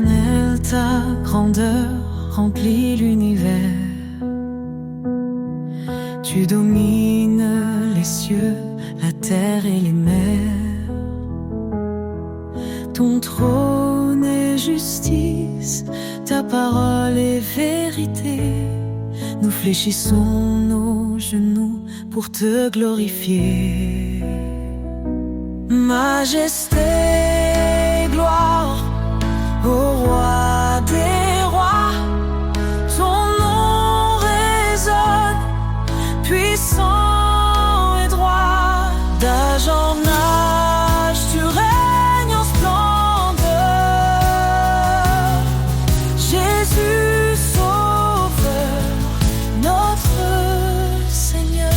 Éternel, ta grandeur remplit l'univers. Tu domines les cieux, la terre et les mers. Ton trône est justice, ta parole est vérité. Nous fléchissons nos genoux pour te glorifier. Majesté, gloire au roi des rois. Ton nom résonne, puissant et droit. D'âge en âge, tu règnes en splendeur. Jésus, Sauveur, notre Seigneur.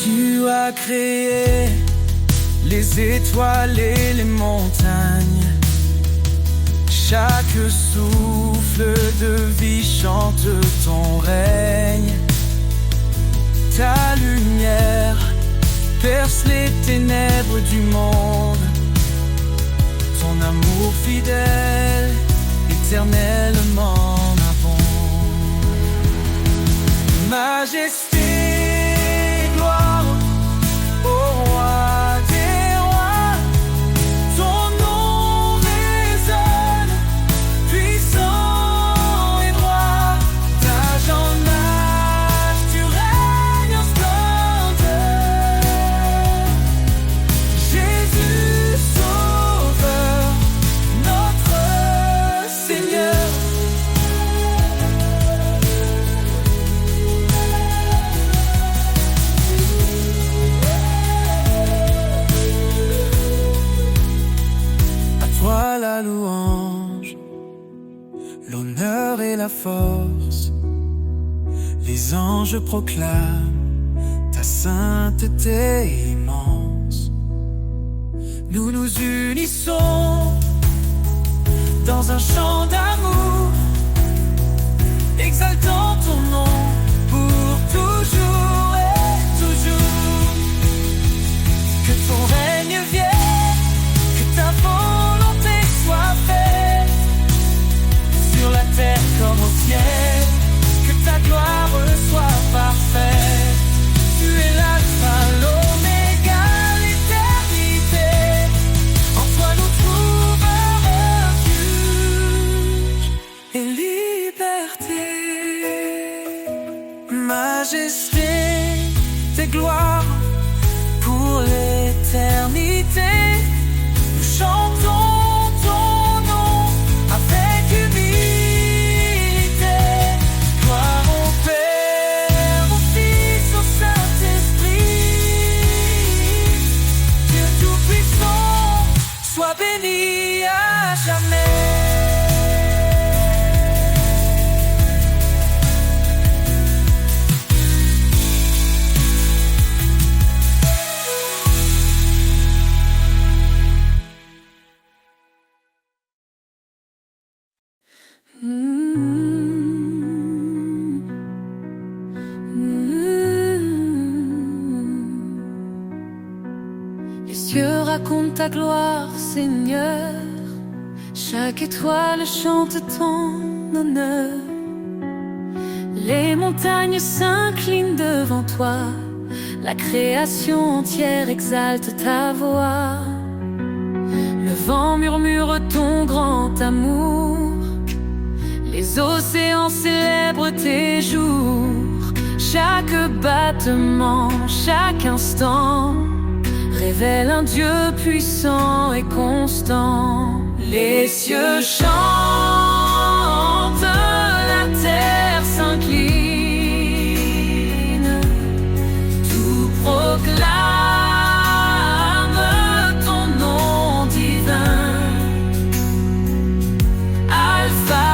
Tu as créé les étoiles et les montagnes. Chaque souffle de vie chante ton règne. Ta lumière perce les ténèbres du monde. Ton amour fidèle, éternellement abonde. Majesté, gloire au roi des rois. Ton nom résonne, puissant et droit. D'âge en âge, tu règnes en splendeur. Jésus, Sauveur, notre Seigneur. À toi la louange, l'honneur et la force. Les anges proclament ta sainteté immense. Nous nous unissons dans un chant d'amour, exaltant ton nom pour toujours et toujours. Que ton règne vienne, que ta volonté soit faite, sur la terre comme au ciel, que ta gloire soit parfaite. Tu es l'alpha, l'oméga, l'éternité. En toi nous trouvons refuge et liberté. Majesté, tes gloires pour l'éternité. Nous chantons ton nom avec humilité. Gloire au Père, au Fils, au Saint-Esprit. Dieu Tout-Puissant, sois béni à jamais. Les cieux racontent ta gloire, Seigneur. Chaque étoile chante ton honneur. Les montagnes s'inclinent devant toi. La création entière exalte ta voix. Le vent murmure ton grand amour. Les océans célèbrent tes jours. Chaque battement, chaque instant révèle un Dieu puissant et constant. Les cieux chantent, la terre s'incline, tout proclame ton nom divin. Alpha,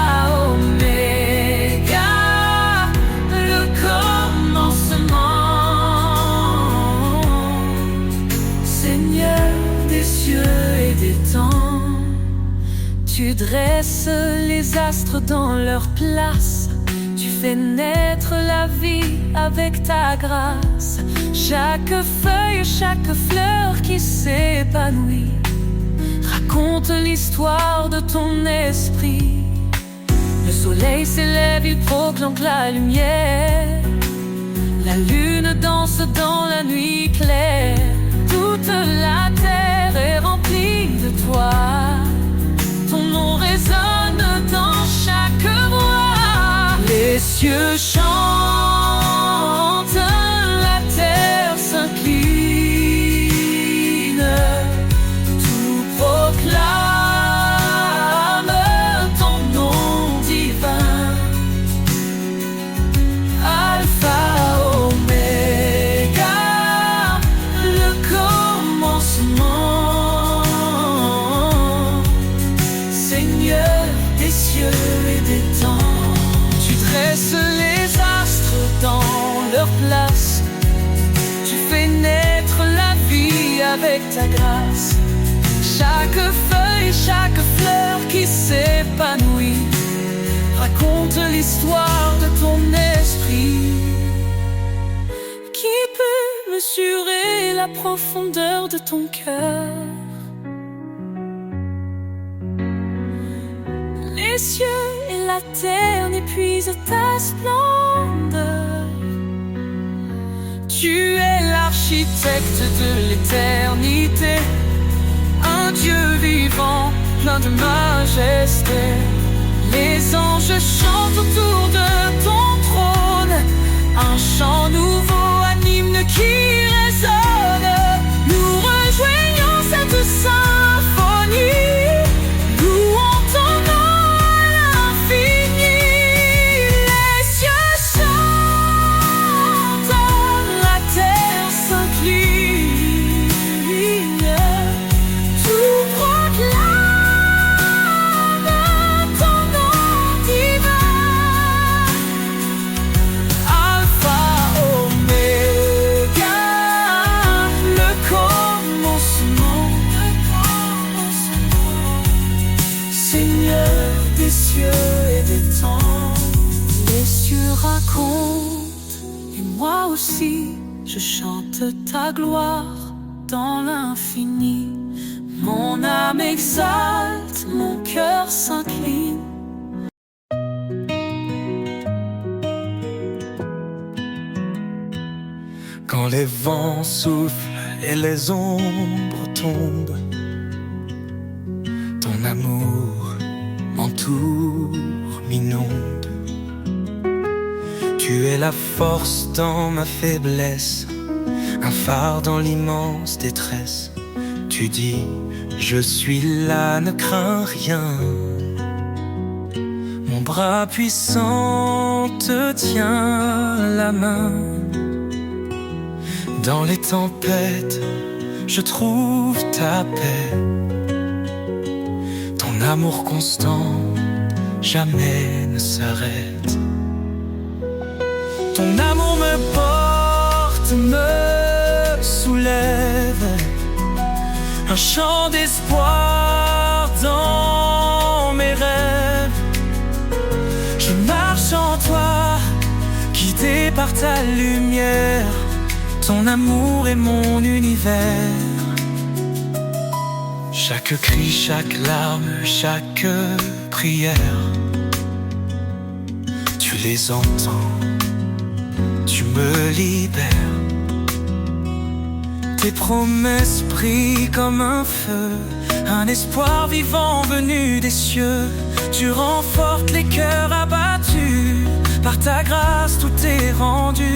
Oméga, le commencement. Seigneur des cieux et des temps, tu dresses les astres dans leur place. Tu fais naître la vie avec ta grâce. Chaque feuille, chaque fleur qui s'éveille s'épanouit. Raconte l'histoire de ton esprit. Le soleil s'élève, il proclame la lumière. La lune danse dans la nuit claire. Toute la terre est remplie de toi. Ton nom résonne dans chaque voix. Les cieux chantent, la terre s'incline. Tout proclame ton nom divin. Alpha, Oméga, le commencement. Seigneur des cieux et des temps, tu dresses les astres dans leur place. Tu fais naître la vie avec ta grâce. Chaque feuille, chaque fleur qui s'épanouit raconte l'histoire de ton esprit. Qui peut mesurer la profondeur de ton cœur? Les cieux et la terre n'épuisent ta splendeur. Tu es l'architecte de l'éternité, un Dieu vivant, plein de majesté. Les anges chantent autour de ton trône, un chant nouveau, un hymne qui résonne. Nous rejoignons cette symphonie, louons ton nom à l'infini. Les cieux chantent, la terre s'incline. Tout proclame ton nom divin. Alpha, Oméga, le commencement. Seigneur des cieux et des temps. Les cieux racontent, et moi aussi, je chante ta gloire dans l'infini. Mon âme exalte, mon cœur s'incline. Quand les vents soufflent et les ombres tombent, ton amour m'entoure, m'inonde. Tu es la force dans ma faiblesse, un phare dans l'immense détresse. Tu dis, je suis là, ne crains rien. Mon bras puissant te tient la main. Dans les tempêtes, je trouve ta paix. Ton amour constant, jamais ne s'arrête. Ton amour me porte, me soulève. Un chant d'espoir dans mes rêves. Je marche en toi, guidé par ta lumière. Ton amour est mon univers. Chaque cri, chaque larme, chaque prière, tu les entends, tu me libères. Tes promesses brillent comme un feu, un espoir vivant venu des cieux. Tu renforces les cœurs abattus, par ta grâce tout est rendu.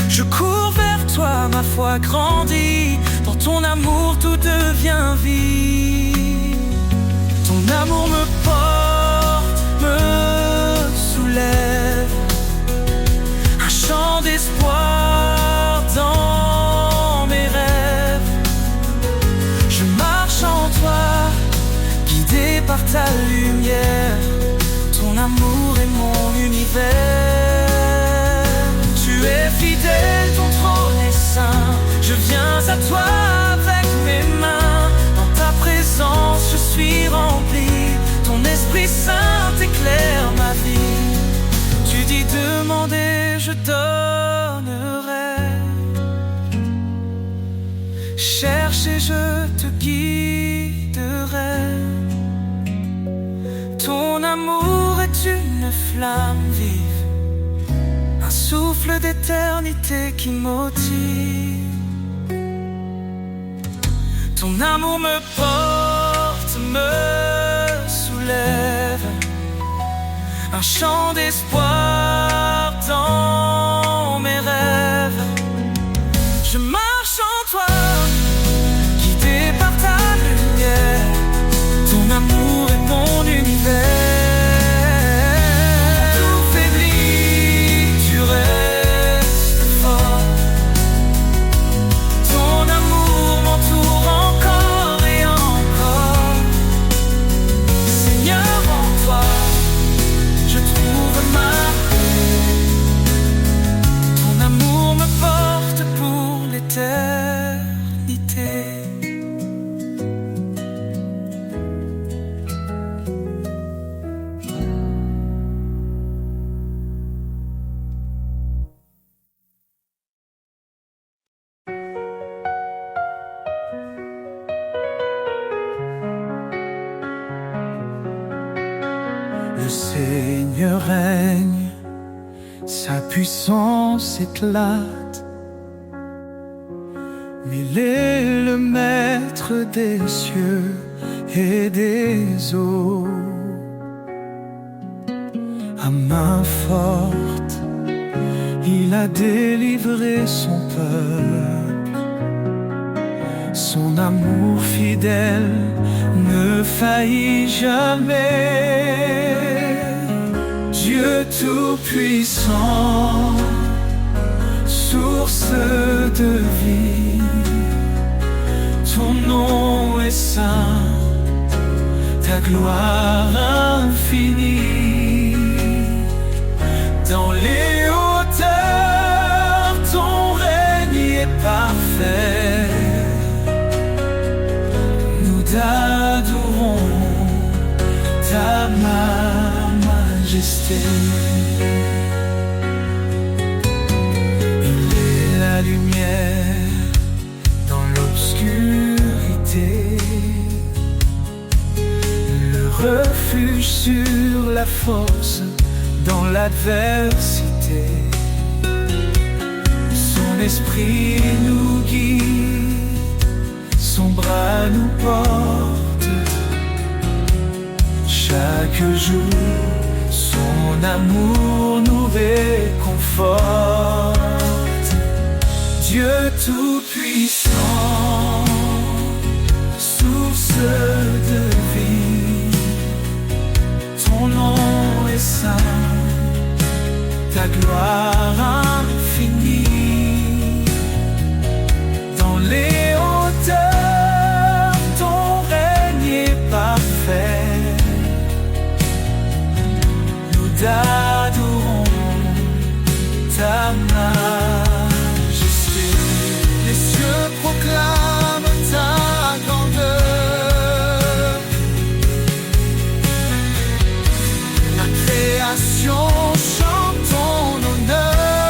Je cours vers toi, ma foi grandit, dans ton amour tout devient vie. Ton amour me porte, me soulève, un chant d'espoir dans mes rêves. Je marche en toi, guidé par ta lumière. Ton amour est mon univers. Tu es fidèle, ton trône est saint. Je viens à toi avec mes mains. Dans ta présence je suis rempli. Ton Esprit Saint éclaire ma vie. Tu dis demander, je donnerai. Cherche et je te amour est une flamme vive, un souffle d'éternité qui motive. Ton amour me porte, me soulève, un chant d'espoir dans mes rêves. Je marche en toi, guidé par ta lumière. Ton amour est mon univers. Tout faibli, tu restes fort. Ton amour m'entoure encore et encore. Seigneur, en toi, je trouve ma paix. Ton amour me porte pour l'éternité. Le Seigneur règne, sa puissance éclate. Il est le maître des cieux et des eaux. À main forte, il a délivré son peuple. Son amour fidèle ne faillit jamais. Dieu tout-puissant, source de vie, ton nom est saint, ta gloire infinie. Dans les hauteurs, ton règne est parfait. Nous t'adorons, ta majesté. Il est la lumière dans l'obscurité, le refuge sur la force dans l'adversité. Son esprit nous guide, son bras nous porte. Chaque jour, son amour nous réconforte. Dieu tout-puissant, source de vie, ton nom est saint, ta gloire infinie. Dans les hauteurs, ton règne est parfait. Nous t'adorons, ta majesté. Les cieux proclament ta grandeur. La création chante ton honneur.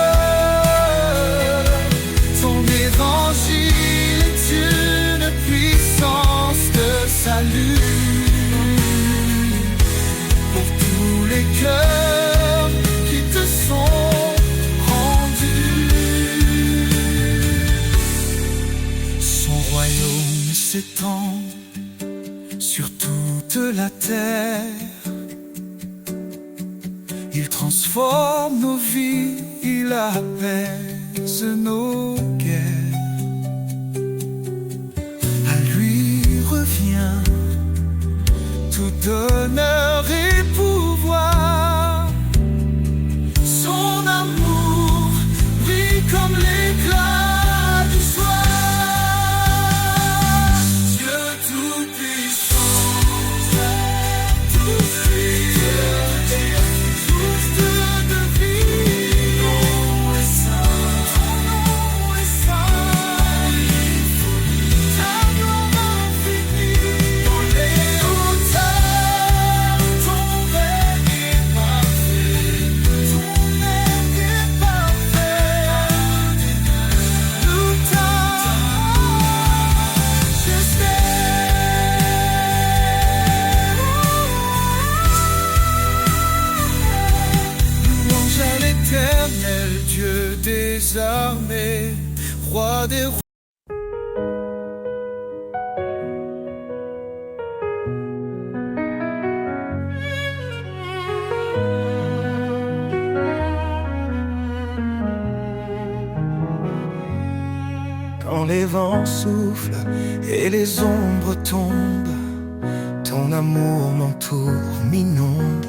Ton évangile est une puissance de salut pour tous les cœurs qui te sont rendus. Son royaume s'étend sur toute la terre. Il transforme nos vies, il apaise nos guerres. À lui revient tout honneur et pouvoir. Son amour brille comme l'éclat du soir. Dieu tout-puissant, tout-puissant, source de vie. Ton nom est saint, ta gloire infinie. Dans les hauteurs, voix des roues. Quand les vents soufflent et les ombres tombent, ton amour m'entoure, m'inonde.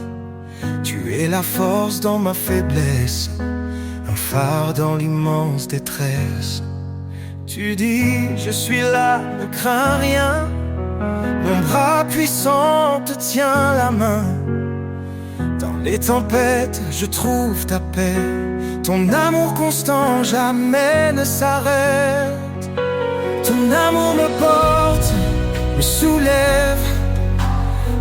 Tu es la force dans ma faiblesse, un phare dans l'immense détresse. Tu dis, je suis là, ne crains rien. Mon bras puissant te tient la main. Dans les tempêtes, je trouve ta paix. Ton amour constant jamais ne s'arrête. Ton amour me porte, me soulève.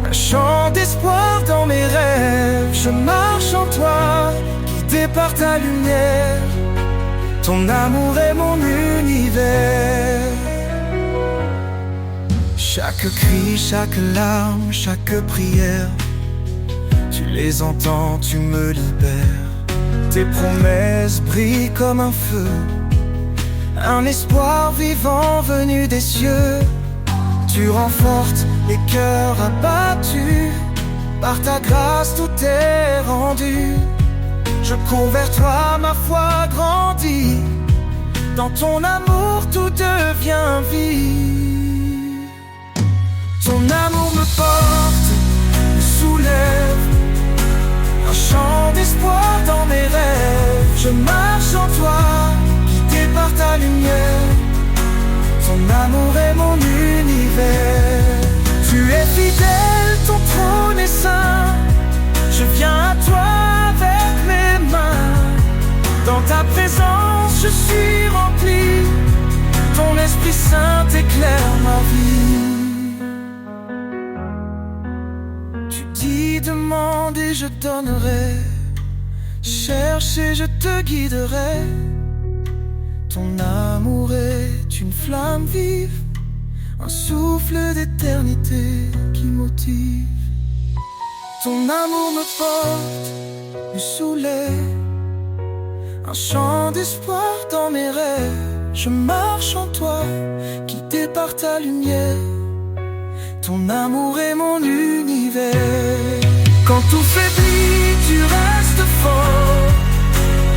Un chant d'espoir dans mes rêves. Je marche en toi, guidé par ta lumière. Ton amour est mon univers. Chaque cri, chaque larme, chaque prière, tu les entends, tu me libères. Tes promesses brillent comme un feu, un espoir vivant venu des cieux. Tu renforces les cœurs abattus, par ta grâce tout est rendu. Je cours vers toi, ma foi grandit. Dans ton amour tout devient vie. Ton amour me porte, me soulève. Un chant d'espoir dans mes rêves. Je marche en toi, guidé par ta lumière. Ton amour est mon univers. Tu es fidèle, ton trône est saint. Je viens à toi avec mes mains. Dans ta présence je suis rempli. Ton Esprit Saint éclaire ma vie. Tu dis demande et je donnerai. Cherche et je te guiderai. Ton amour est une flamme vive, un souffle d'éternité qui motive. Ton amour me porte, me soulève. Un chant d'espoir dans mes rêves. Je marche en toi, guidé par ta lumière. Ton amour est mon univers. Quand tout faiblit, tu restes fort.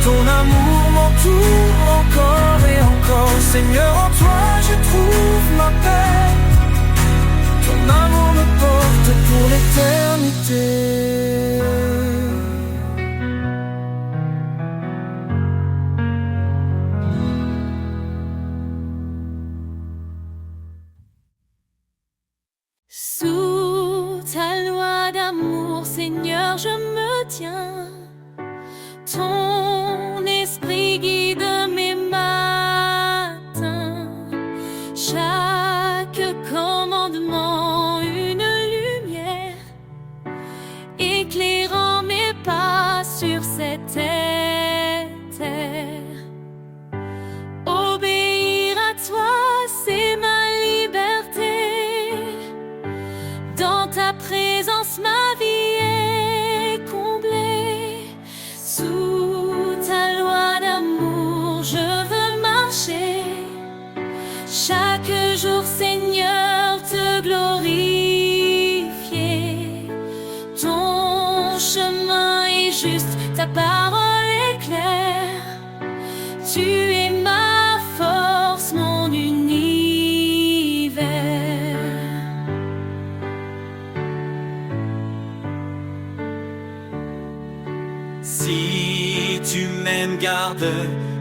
Ton amour m'entoure encore et encore. Seigneur, en toi je trouve ma paix. Ton amour me porte pour l'éternité. Sous ta loi d'amour, Seigneur, je me tiens. Ton esprit guide mes matins. Chaque commandement, une lumière, éclairant mes pas sur cette terre. Obéir à toi, c'est ma liberté. Dans ta présence, ma vie est comblée. Sous ta loi d'amour, je veux marcher. Chaque jour, Seigneur, te glorifier. Ton chemin est juste, ta parole est claire. Tu es ma force, mon univers. Si tu m'aimes, garde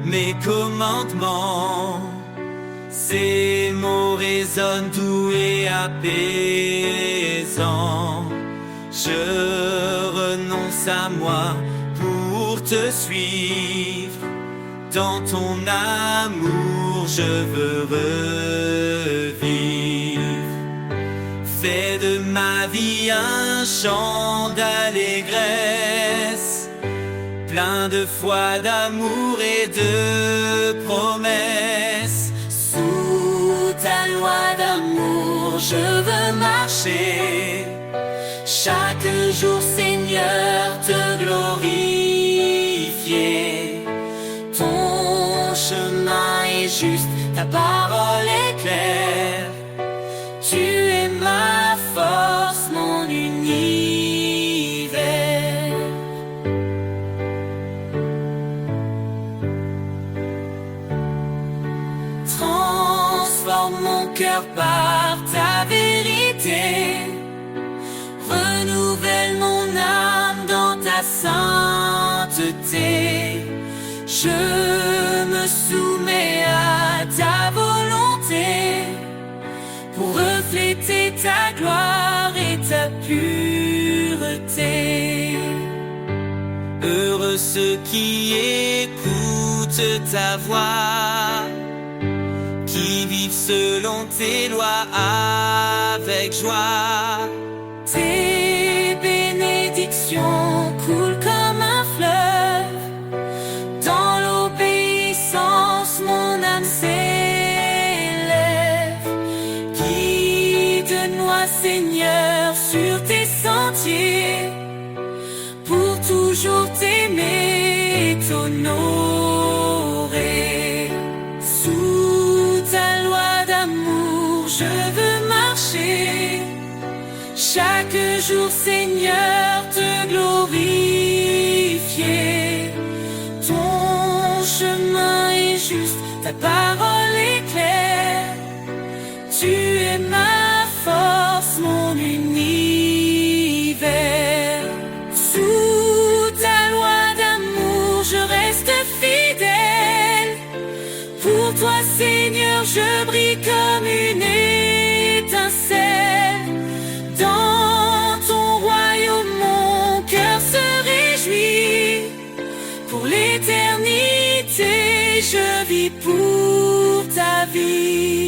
mes commandements. Ces mots résonnent doux et apaisants. Je renonce à moi pour te suivre. Dans ton amour, je veux revivre. Fais de ma vie un chant d'allégresse, plein de foi, d'amour et de promesses. Sous ta loi d'amour, je veux marcher. Chaque jour, Seigneur, te glorifier. Ton chemin est juste, ta parole est claire. Tu es ma force, mon univers. Transforme mon cœur par ta vérité. Renouvelle mon âme dans ta sainteté. Je me soumets à ta volonté pour refléter ta gloire et ta pureté. Heureux ceux qui écoutent ta voix, qui vivent selon tes lois avec joie. Tes bénédictions coulent comme un fleuve. Dans l'obéissance, mon âme s'élève. Guide-moi, Seigneur, sur tes sentiers, pour toujours t'aimer et t'honorer. Sous ta loi d'amour, je veux marcher. Chaque jour, Seigneur, te glorifier. Ton chemin est juste, ta parole est claire. Tu es ma force, mon univers. Sous ta loi d'amour, je reste fidèle. Pour toi, Seigneur, je brille comme une étincelle. Dans ton royaume, mon cœur se réjouit. Pour l'éternité, je vis pour ta vie.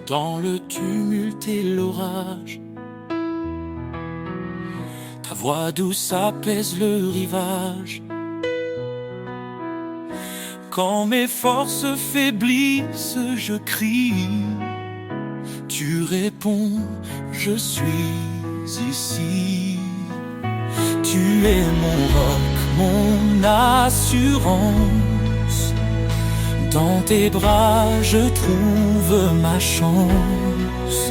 Dans le tumulte et l'orage, ta voix douce apaise le rivage. Quand mes forces faiblissent, je crie. Tu réponds, je suis ici. Tu es mon roc, mon assurance. Dans tes bras, je trouve ma chance.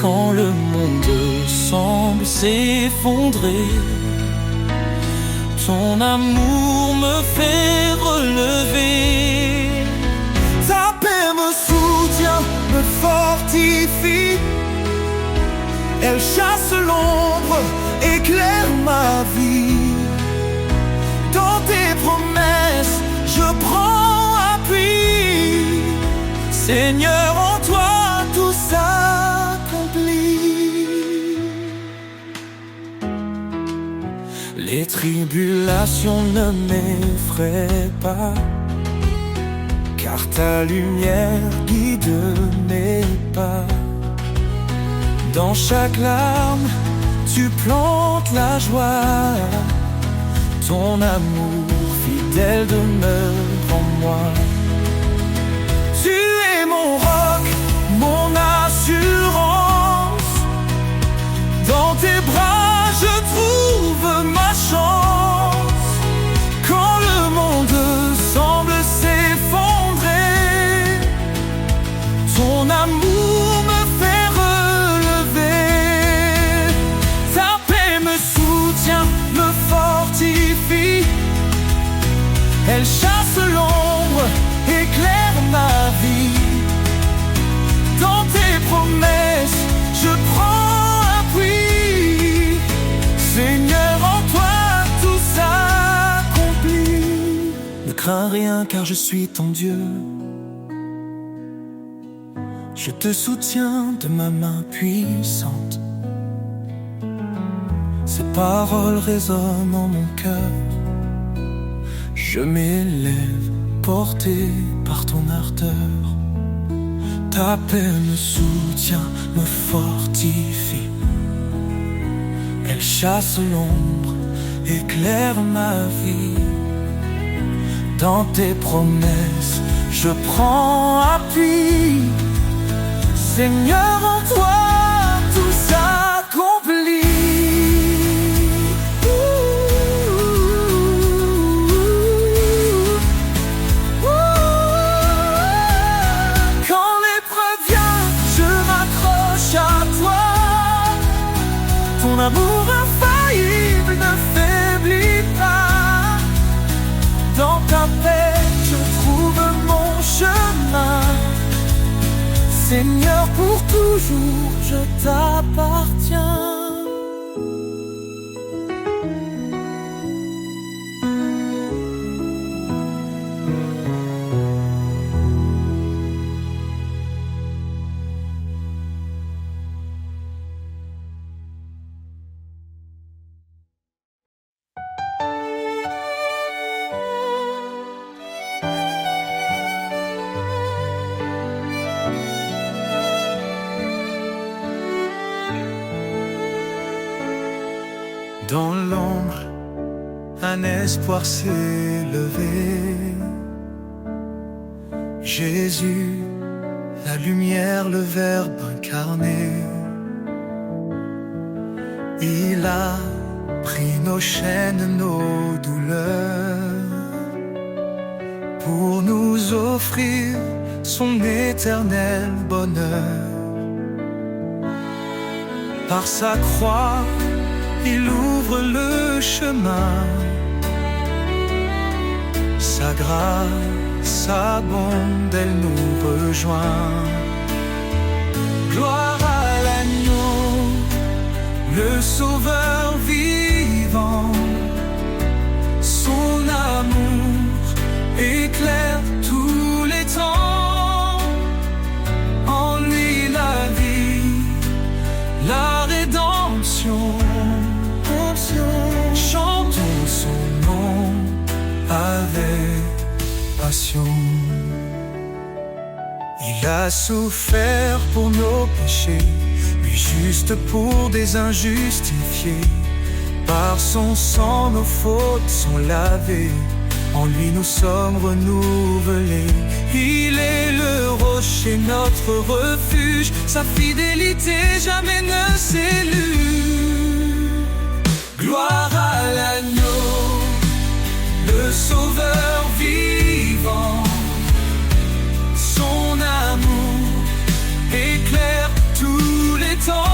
Quand le monde semble s'effondrer, ton amour me fait relever. Ta paix me soutient, me fortifie. Elle chasse l'ombre, éclaire ma vie. Dans tes promesses, je prends appui. Seigneur, en toi tout s'accomplit. Les tribulations ne m'effraient pas, car ta lumière guide mes pas. Dans chaque larme, tu plantes la joie. Ton amour fidèle demeure en moi. Tu es mon roc, mon assurance. Dans tes bras, je trouve ma chance. Quand le monde semble s'effondrer, ton amour me fait relever. Ta paix me soutient, me fortifie. Elle chasse l'ombre, éclaire ma vie. Dans tes promesses, je prends appui. Seigneur, en toi tout s'accomplit. Ne crains rien car je suis ton Dieu. Je te soutiens de ma main puissante. Ces paroles résonnent en mon cœur. Je m'élève, porté par ton ardeur. Ta paix me soutient, me fortifie. Elle chasse l'ombre, éclaire ma vie. Dans tes promesses, je prends appui. Seigneur, en toi tout s'accomplit. Quand l'épreuve vient, je m'accroche à toi. Ton amour infaillible ne faiblit pas. Dans ta paix, je trouve mon chemin. Seigneur, pour toujours, je t'appartiens. Dans l'ombre, un espoir s'est levé. Jésus, la lumière, le Verbe incarné. Il a pris nos chaînes, nos douleurs, pour nous offrir son éternel bonheur. Par sa croix, il ouvre le chemin. Sa grâce abonde, elle nous rejoint. Gloire à l'agneau, le Sauveur vivant. Son amour éclaire tous les temps. En lui la vie, la rédemption. Chantons son nom avec passion. Il a souffert pour nos péchés, lui juste pour des injustifiés. Par son sang nos fautes sont lavées, en lui nous sommes renouvelés. Il est le rocher, notre refuge, sa fidélité jamais ne s'élude. Gloire à l'agneau, le Sauveur vivant. Son amour éclaire tous les temps.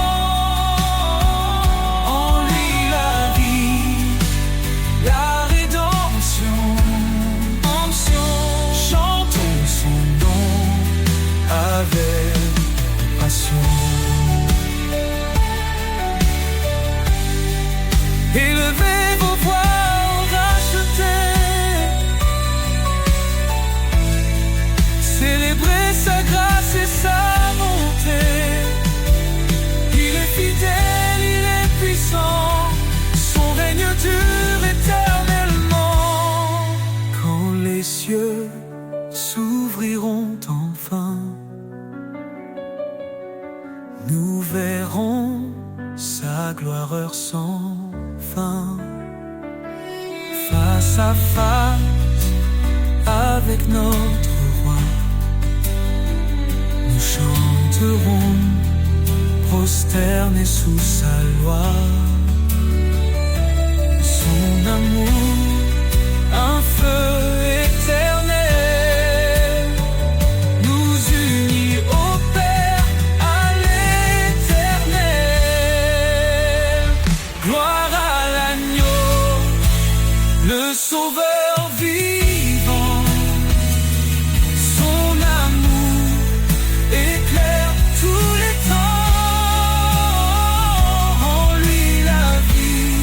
En lui la vie, la rédemption. Chantons son nom avec passion. Élevez vos voix rachetés, célébrez sa grâce et sa bonté. Il est fidèle, il est puissant, son règne dure éternellement. Quand les cieux s'ouvriront enfin, nous verrons sa gloire heure sans fin. Face à face avec notre roi, nous chanterons prosternés sous sa loi. Son amour, un feu éternel, nous unit au Père à l'éternel. Gloire à l'agneau, le Sauveur vivant. Son amour éclaire tous les temps. En lui la vie,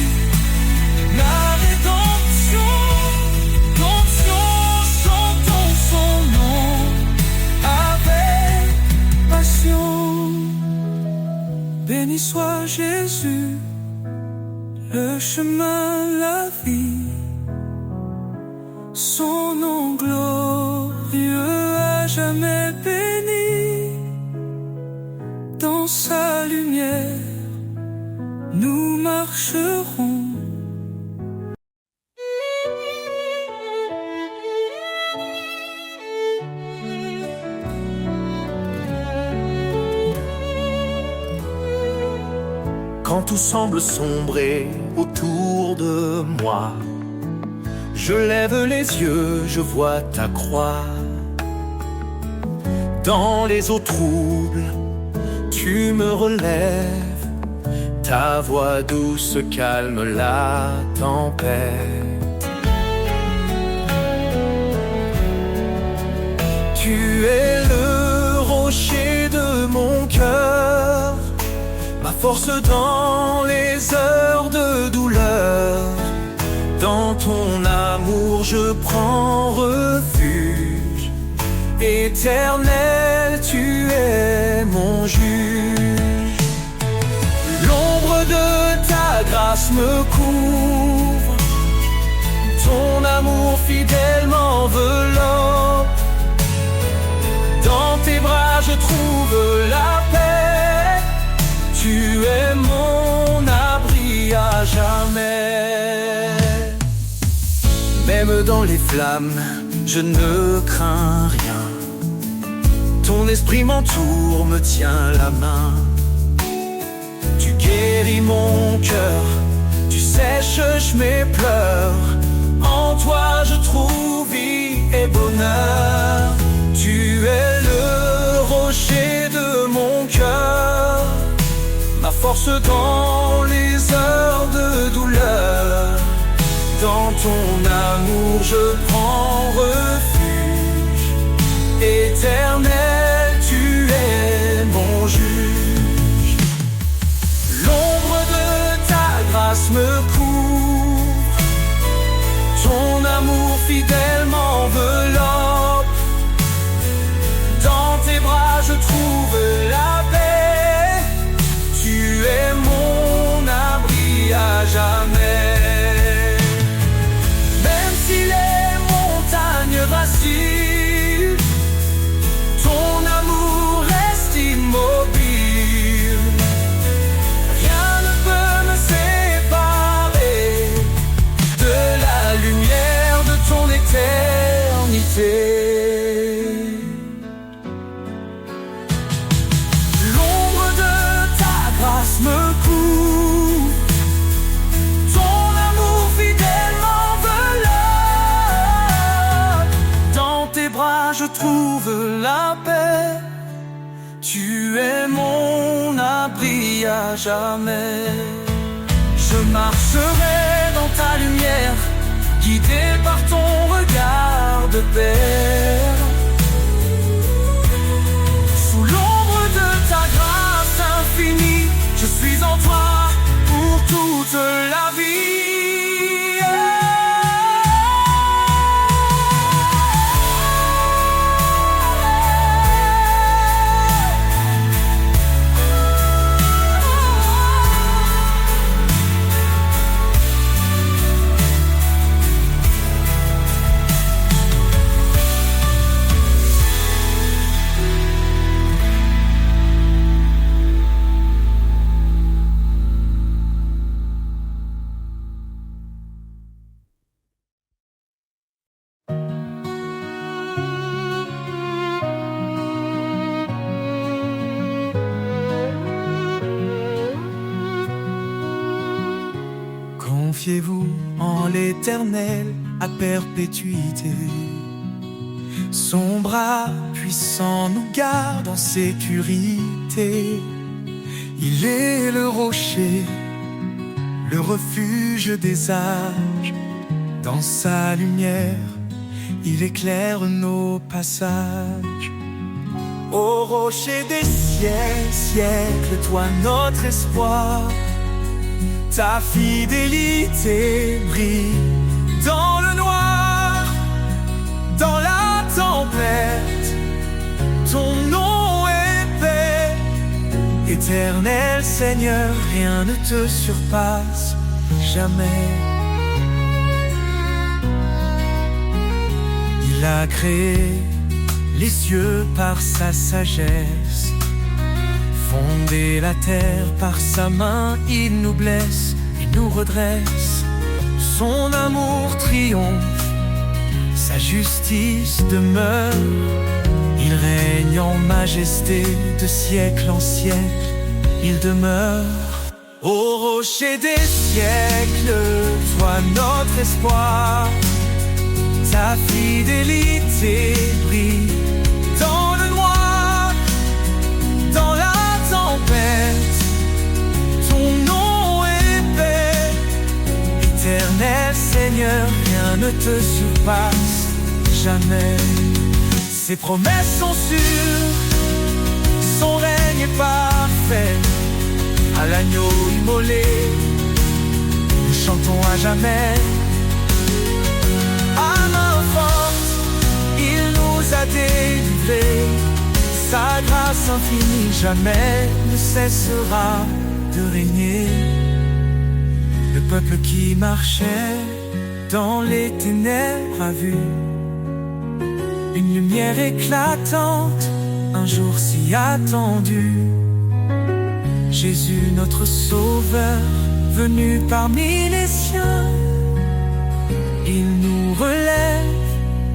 la rédemption. Chantons son nom avec passion. Béni soit Jésus, le chemin, la vie. Son nom glorieux à jamais béni. Dans sa lumière, nous marcherons. quand tout semble sombrer autour de moi. Je lève les yeux, je vois ta croix. Dans les eaux troubles, tu me relèves. Ta voix douce calme la tempête. Tu es le rocher de mon cœur, ma force dans les heures de douleur. Dans ton amour je prends refuge. Éternel, tu es mon juge. L'ombre de ta grâce me couvre. Ton amour fidèle m'enveloppe. Dans tes bras je trouve la paix. Tu es mon abri à jamais. Même dans les flammes, je ne crains rien. Ton esprit m'entoure, me tient la main. Tu guéris mon cœur, tu sèches mes pleurs. En toi je trouve vie et bonheur. Tu es le rocher de mon cœur, ma force dans les heures de douleur. Dans ton amour je prends refuge. Éternel, tu es mon juge. L'ombre de ta grâce me couvre. Ton amour fidèle m'enveloppe. Dans tes bras je trouve la paix. Tu es mon abri à jamais. Même si les montagnes vacillent, ton amour reste immobile. Rien ne peut me séparer de la lumière de ton éternité. Me couvre, ton amour fidèle m'enveloppe. Dans tes bras je trouve la paix. Tu es mon abri à jamais. Je marcherai dans ta lumière, guidé par ton regard de paix. Sous l'ombre de ta grâce infinie, je suis en toi pour toute la vie. Confiez-vous en l'Éternel à perpétuité. Son bras puissant nous garde en sécurité. Il est le rocher, le refuge des âges. Dans sa lumière, il éclaire nos passages. Ô rocher des siècles, toi notre espoir. Ta fidélité brille dans le noir, dans la tempête. Ton nom est paix. Éternel Seigneur, rien ne te surpasse jamais. Il a créé les cieux par sa sagesse, fondé la terre par sa main. Il nous blesse et nous redresse. Son amour triomphe, sa justice demeure. Il règne en majesté de siècle en siècle. Il demeure Au rocher des siècles, toi notre espoir, ta fidélité brille dans le noir, dans la tempête. Ton nom est paix, éternel Seigneur, rien ne te surpasse jamais. Ses promesses sont sûres, son règne est parfait. À l'agneau immolé, nous chantons à jamais. À main forte, il nous a délivrés. Sa grâce infinie jamais ne cessera de régner. Le peuple qui marchait dans les ténèbres a vu une lumière éclatante, un jour si attendu. Jésus notre sauveur, venu parmi les siens, il nous relève,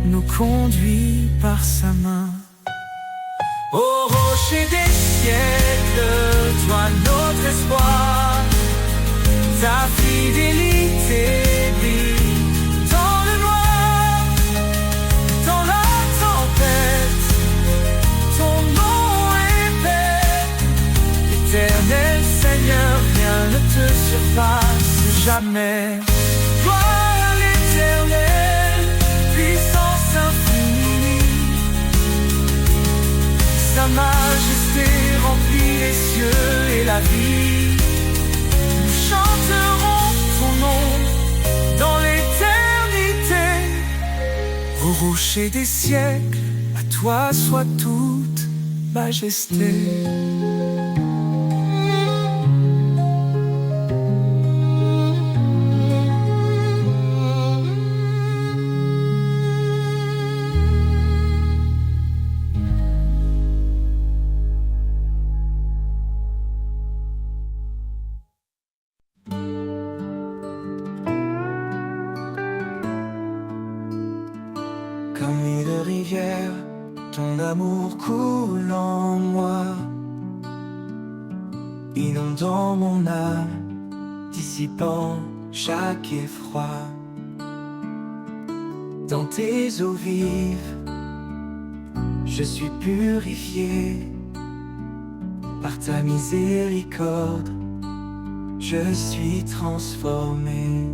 nous conduit par sa main. Au rocher des siècles, toi notre espoir, ta fidélité brille dans le noir, dans la tempête. Ton nom est paix, éternel Seigneur, rien ne te surpasse jamais. Gloire à l'Éternel, puissance infinie, sa majesté remplit les cieux et la vie. Nous chanterons ton nom dans l'éternité. Au rocher des siècles, à toi soit toute majesté. Comme une rivière, ton amour coule en moi, inondant mon âme, dissipant chaque effroi. Dans tes eaux vives, je suis purifié. Par ta miséricorde, je suis transformé.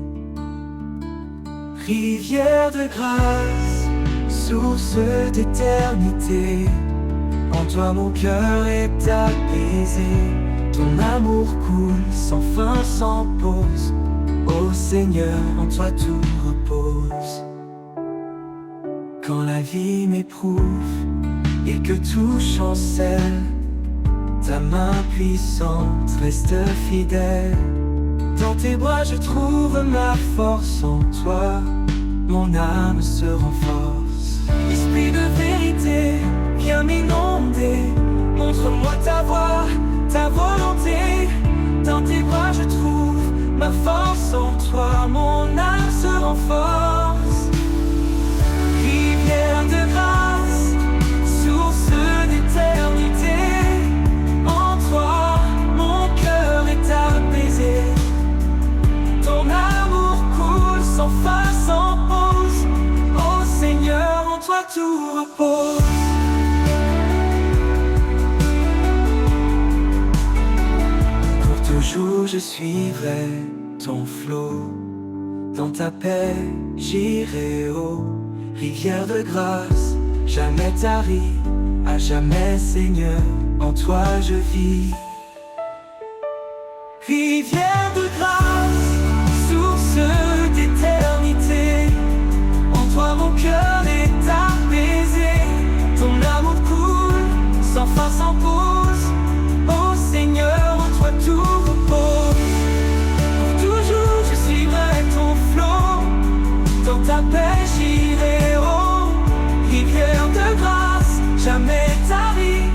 Rivière de grâce, source d'éternité, en toi mon cœur est apaisé. Ton amour coule sans fin, sans pause. Ô Seigneur, en toi tout repose. Quand la vie m'éprouve et que tout chancelle, ta main puissante reste fidèle. Dans tes bras je trouve ma force, en toi mon âme se renforce. Esprit de vérité, viens m'inonder, montre-moi ta voix, ta volonté. Dans tes bras je trouve ma force, en toi mon âme se renforce. Rivière de grâce, source d'éternité, en toi mon cœur est apaisé. Ton amour coule sans fin, sans pause. Ô Seigneur, en toi tout repose. Pour toujours je suivrai ton flot. Dans ta paix j'irai haut. Rivière de grâce, jamais tarie, à jamais Seigneur, en toi je vis. Rivière de grâce, source d'éternité, en toi mon cœur est apaisé. Ton amour coule sans fin, sans pause. Ô Seigneur, en toi tout repose. Pour toujours je suivrai ton flot. Dans ta paix j'irai haut. Rivière de grâce, jamais tarie,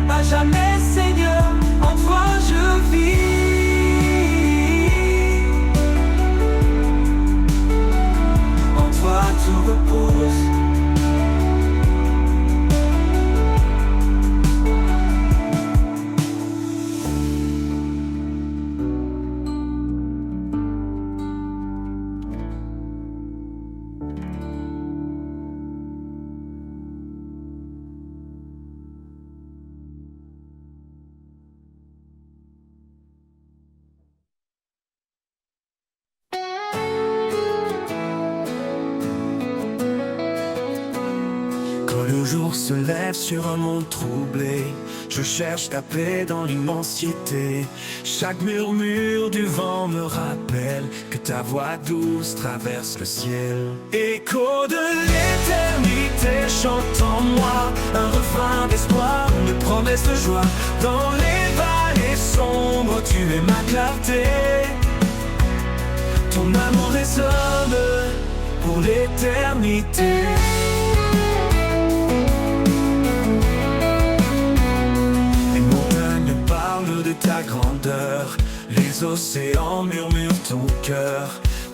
à jamais Seigneur, en toi je vis. jour se lève sur un monde troublé. Je cherche ta paix dans l'immensité. Chaque murmure du vent me rappelle que ta voix douce traverse le ciel. Écho de l'éternité chante en moi un refrain d'espoir, une promesse de joie. Dans les vallées sombres, tu es ma clarté. Ton amour résonne pour l'éternité. Les montagnes parlent de ta grandeur, les océans murmurent ton cœur.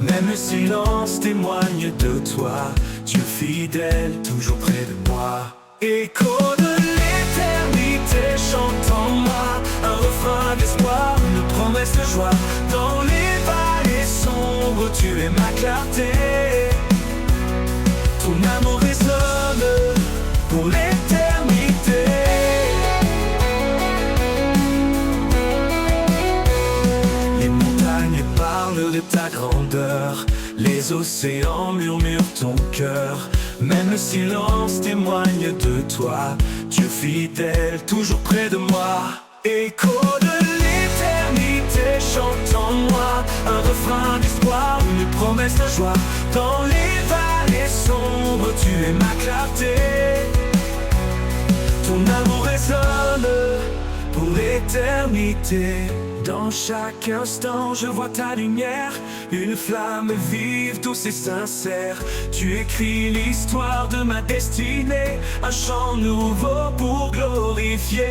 Même le silence témoigne de toi, Dieu fidèle, toujours près de moi. Écho de l'éternité chante en moi un refrain d'espoir, une promesse de joie. Dans les vallées sombres, tu es ma clarté. Ton amour résonne pour l'éternité. Les montagnes parlent de ta grandeur, les océans murmurent ton cœur. Même le silence témoigne de toi, Dieu fidèle, toujours près de moi. Écho de l'éternité chante en moi un refrain d'espoir, une promesse de joie. Dans les vallées sombres, tu es ma clarté. Ton amour résonne pour l'éternité. Dans chaque instant, je vois ta lumière, une flamme vive, douce et sincère. Tu écris l'histoire de ma destinée, un chant nouveau pour glorifier.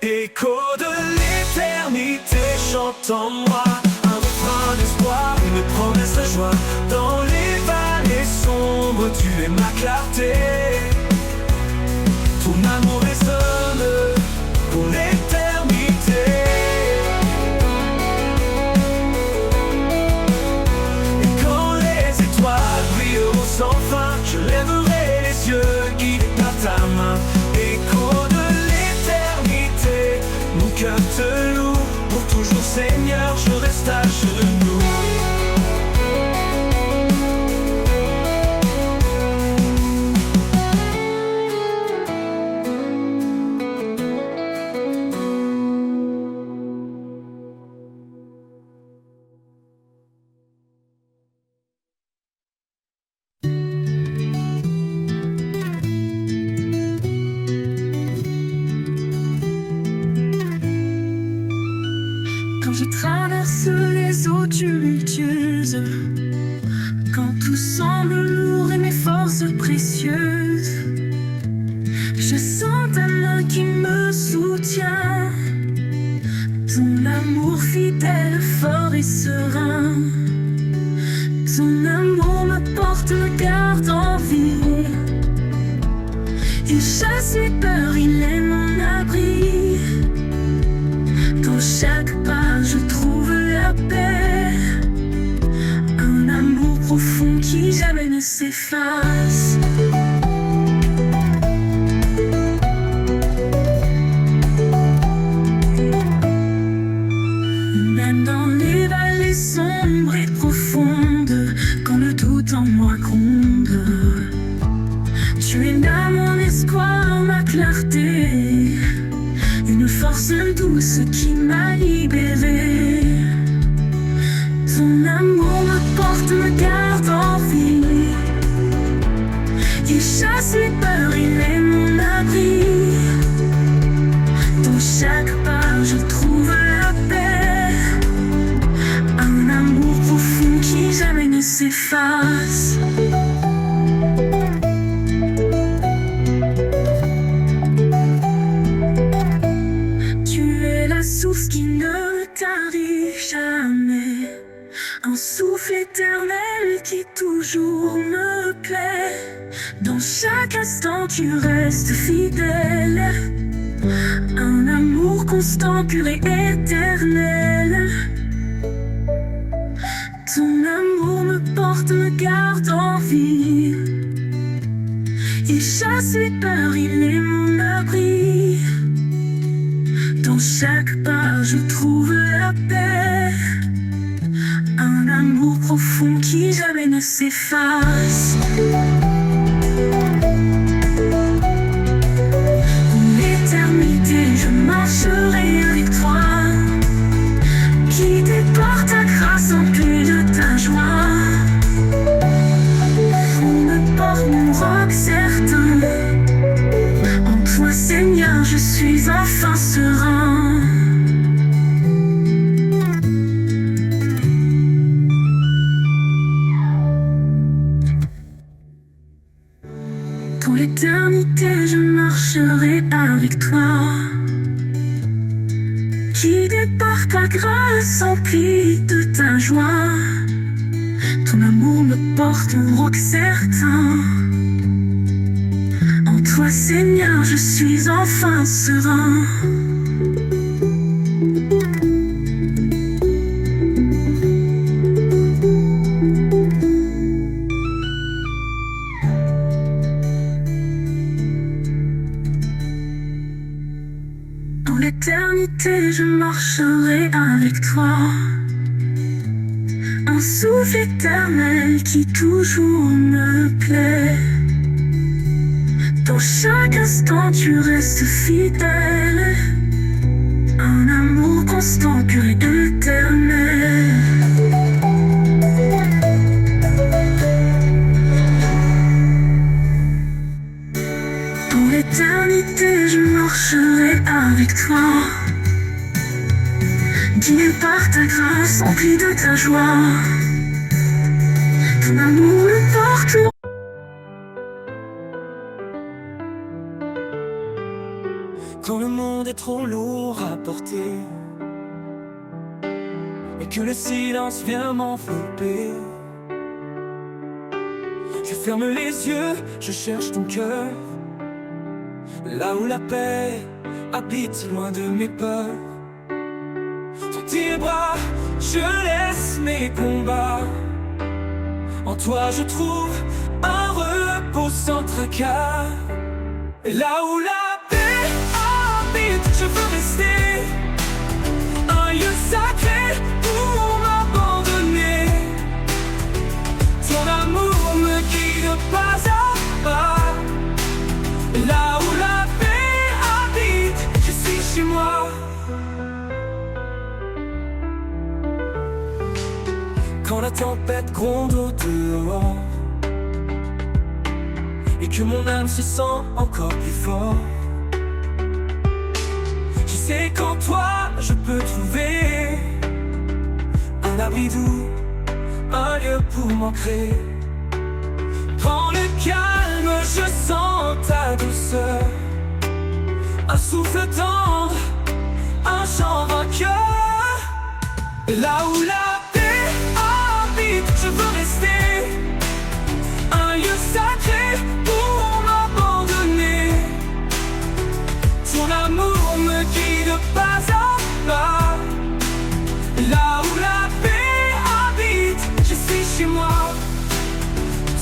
Écho de l'éternité chante en moi un refrain d'espoir, une promesse de joie. Dans les vallées sombres, tu es ma clarté. Ton amour résonne pour l'éternité. Et quand les étoiles brilleront sans fin, je lèverai les yeux guidés par ta main. Écho de l'éternité, mon cœur te loue. Pour toujours Seigneur, je reste à genoux. Quand je traverse les eaux tumultueuses, quand tout semble lourd et mes forces précieuses, je sens ta main qui me soutient, ton amour fidèle, fort et serein. Ton amour me porte, me garde en vie. Il chasse les peurs, il est mon abri. Dans chaque pas, je trouve la paix. Un amour profond qui jamais ne s'efface. Même dans les vallées sombres et profondes, quand le doute en moi gronde, tu es là mon espoir, ma clarté. Une force douce qui m'a libérée. Ton amour me porte, me garde en vie. Il chasse les peurs, il est mon abri. Dans chaque pas, je trouve la paix. Un amour profond qui jamais ne s'efface. Source qui ne tarit jamais, un souffle éternel qui toujours me plaît. Dans chaque instant tu restes fidèle, un amour constant, pur et éternel. Ton amour me porte, me garde en vie. Il chasse les peurs, il est mon abri. Dans chaque pas, je trouve la paix. Un amour profond qui jamais ne s'efface. par ta grâce emplie de ta joie. On me porte mon roc certain. En toi, Seigneur, je suis enfin serein. Pour l'éternité, je marcherai avec toi. Guidé par ta grâce, empli de ta joie. Ton amour me porte un roc certain. En toi, Seigneur, je suis enfin serein. Dans l'éternité, je marcherai avec toi. Un souffle éternel qui toujours me plaît. Dans chaque instant, tu restes fidèle. Un amour constant, pur et éternel. Pour l'éternité, je marcherai avec toi. Guidé par ta grâce, empli de ta joie. Ton amour me porte. Quand le monde est trop lourd à porter et que le silence vient m'envelopper, je ferme les yeux, je cherche ton cœur, là où la paix habite loin de mes peurs. Dans tes bras, je laisse mes combats. En toi je trouve un repos sans tracas. Et là où la paix habite, je veux rester. Un lieu sacré pour m'abandonner. Ton amour me guide pas à pas. Et là où la paix habite, je suis chez moi. Quand la tempête gronde au dehors et que mon âme se sent encore plus fort, je sais qu'en toi je peux trouver un abri doux, un lieu pour m'ancrer. Dans le calme je sens ta douceur, un souffle tendre, un chant vainqueur. Et là où la je veux rester, un lieu sacré pour m'abandonner. Ton amour me guide pas à pas. Là où la paix habite, je suis chez moi.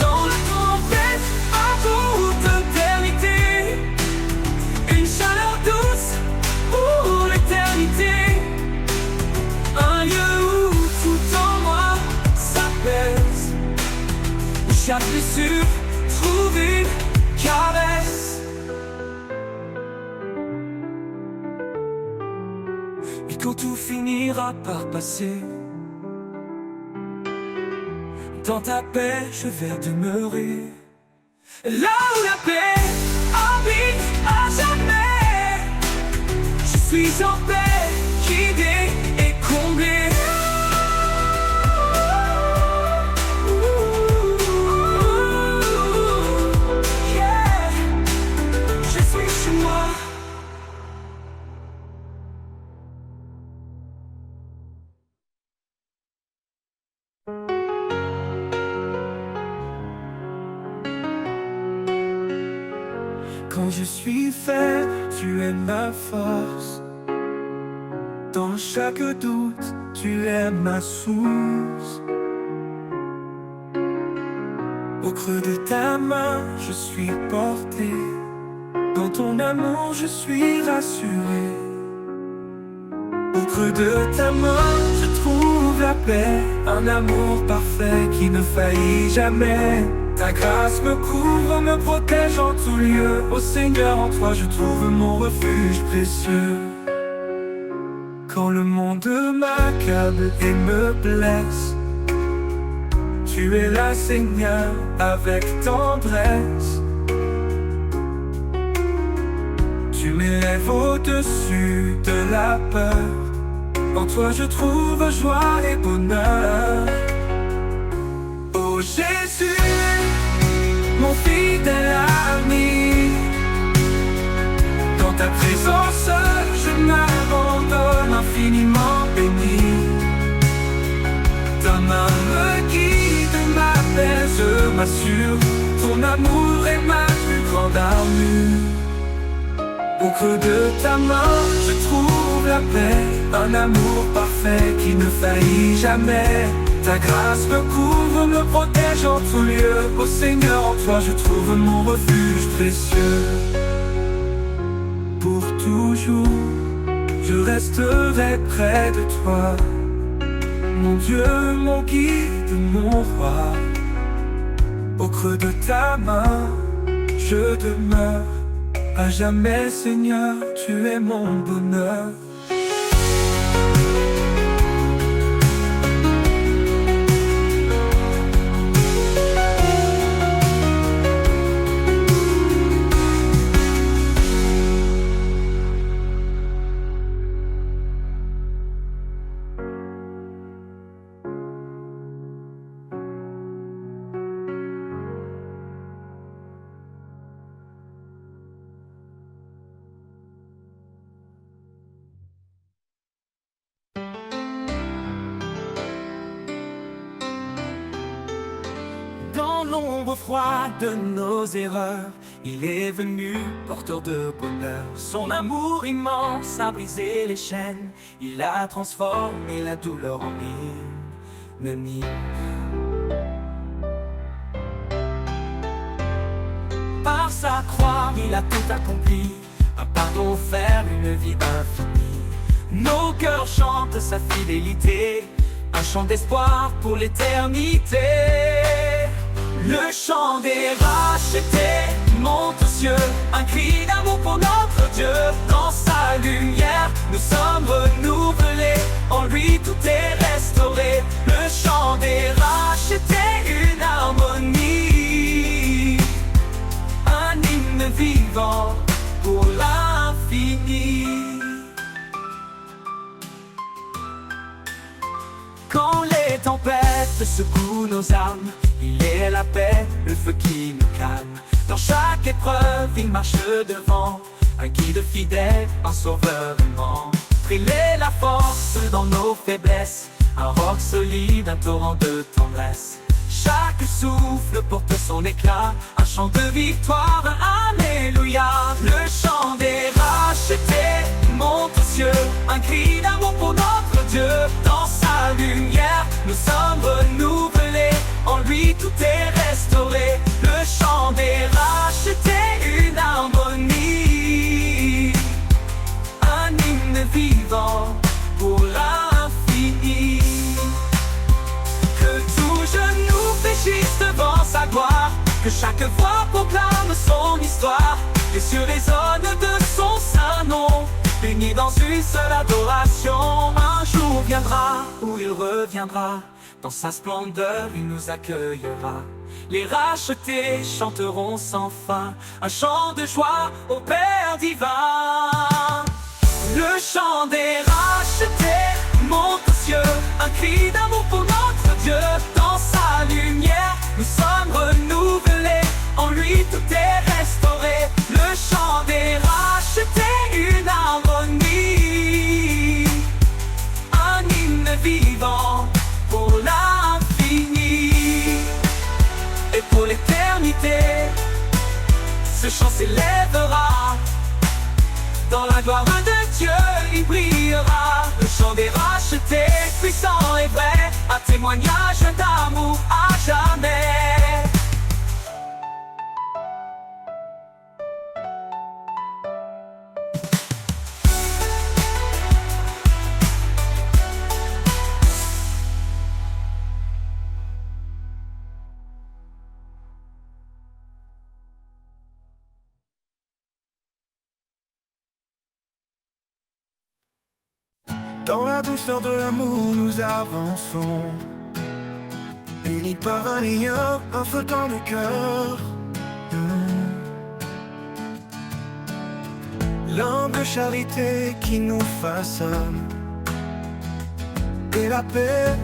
Dans la tempête, à toute éternité, une chaleur douce pour l'éternité. Un lieu où tout en moi s'apaise, où chaque blessure trouve une caresse. Et quand tout finira par passer, dans ta paix je vais demeurer. Là où la paix habite à jamais, je suis en paix, guidé et comblé. Quand je suis faible, tu es ma force. Dans chaque doute, tu es ma source. Au creux de ta main, je suis porté. Dans ton amour, je suis rassuré. Au creux de ta main, je trouve la paix. Un amour parfait qui ne faillit jamais. Ta grâce me couvre, me protège en tout lieu. Ô Seigneur, en toi je trouve mon refuge précieux. Quand le monde m'accable et me blesse, tu es là, Seigneur, avec tendresse. Tu m'élèves au-dessus de la peur. En toi je trouve joie et bonheur. Oh Jésus, mon fidèle ami, dans ta présence je m'abandonne infiniment béni. Ta main me guide, m'apaise, m'assure. Ton amour est ma plus grande armure. Au creux de ta main, je trouve la paix, un amour parfait qui ne faillit jamais. Ta grâce me couvre, me protège en tout lieu. Ô Seigneur, en toi je trouve mon refuge précieux. Pour toujours, je resterai près de toi. Mon Dieu, mon guide, mon roi. Au creux de ta main, je demeure. À jamais, Seigneur, tu es mon bonheur. Dans l'ombre froide de nos erreurs, il est venu porteur de bonheur. Son amour immense a brisé les chaînes. Il a transformé la douleur en hymne. Par sa croix, il a tout accompli. Un pardon offert, une vie infinie. Nos cœurs chantent sa fidélité. Un chant d'espoir pour l'éternité. Le chant des rachetés monte aux cieux, un cri d'amour pour notre Dieu. Dans sa lumière, nous sommes renouvelés, en lui tout est restauré. Le chant des rachetés, une harmonie, un hymne vivant pour l'infini. Quand les tempêtes secouent nos âmes, il est la paix, le feu qui nous calme. Dans chaque épreuve, il marche devant, un guide fidèle, un sauveur aimant. Il est la force dans nos faiblesses, un roc solide, un torrent de tendresse. Chaque souffle porte son éclat, un chant de victoire, un alléluia. Le chant des rachetés monte aux cieux, un cri d'amour pour notre Dieu. Dans sa lumière, nous sommes renouvelés, en lui tout est restauré. Le chant des rachetés, une harmonie, un hymne vivant pour l'infini. Que tout genou fléchisse devant sa gloire, que chaque voix proclame son histoire. Les cieux résonnent de son saint nom, unis dans une seule adoration. Un jour viendra où il reviendra, dans sa splendeur il nous accueillera. Les rachetés chanteront sans fin, un chant de joie au Père divin. Le chant des rachetés monte aux cieux, un cri d'amour pour notre Dieu. Dans sa lumière, nous sommes renouvelés, en lui tout est restauré. Le chant des rachetés, une harmonie, un hymne vivant pour l'infini. Et pour l'éternité, ce chant s'élèvera. Dans la gloire de Dieu, il brillera. Le chant des rachetés, puissant et vrai, un témoignage d'amour à jamais. Dans la douceur de l'amour nous avançons, unis par un lien, un feu dans le cœur. L'humble charité qui nous façonne, et la paix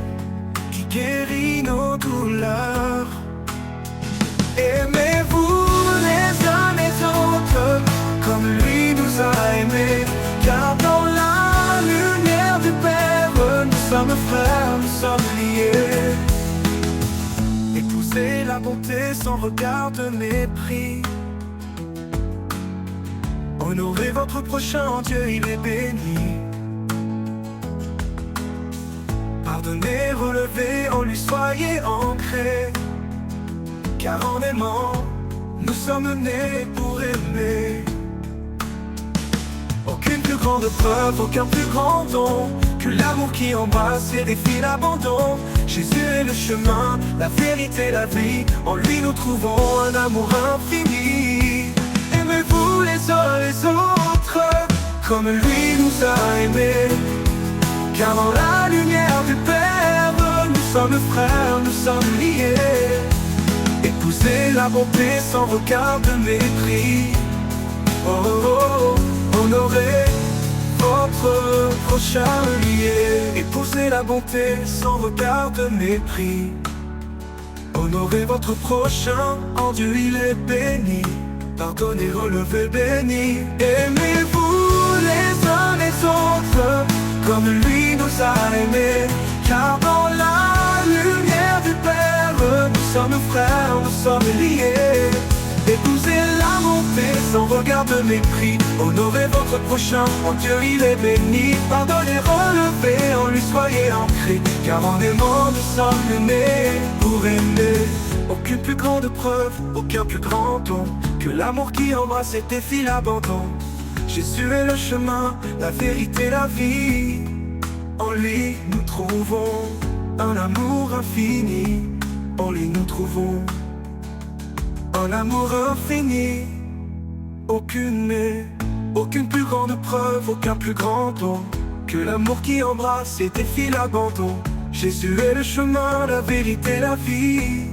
qui guérit nos douleurs. Aimez-vous les uns les autres comme lui nous a aimés, car dans la lumière du Père, nous sommes frères, nous sommes liés. Épousez la bonté sans regard de mépris. Honorez votre prochain, en Dieu il est béni. Pardonnez, relevez, en lui soyez ancrés, car en aimant, nous sommes nés pour aimer. Aucune plus grande preuve, aucun plus grand don que l'amour qui embrasse et défie l'abandon. Jésus est le chemin, la vérité, la vie. En lui nous trouvons un amour infini. Aimez-vous les uns les autres comme lui nous a aimés, car dans la lumière du Père, nous sommes frères, nous sommes liés. Épousez la bonté sans regard de mépris. Oh, oh, oh, honorez votre prochain lié. Épousez la bonté sans regard de mépris. Honorez votre prochain, en Dieu il est béni. Pardonnez, relevez, béni. Aimez-vous les uns les autres comme lui nous a aimés, car dans la lumière du Père, nous sommes frères, nous sommes liés. Épousez la bonté sans regard de mépris. Honorez votre prochain, en Dieu il est béni. Pardonnez, relevez, en lui soyez ancrés, car en aimant nous sommes nés pour aimer. Aucune plus grande preuve, aucun plus grand don que l'amour qui embrasse et défie l'abandon. Jésus est le chemin, la vérité, la vie. En lui nous trouvons un amour infini. En lui nous trouvons un amour infini. Aucune plus grande preuve, aucun plus grand don que l'amour qui embrasse et défie l'abandon. Jésus est le chemin, la vérité, la vie.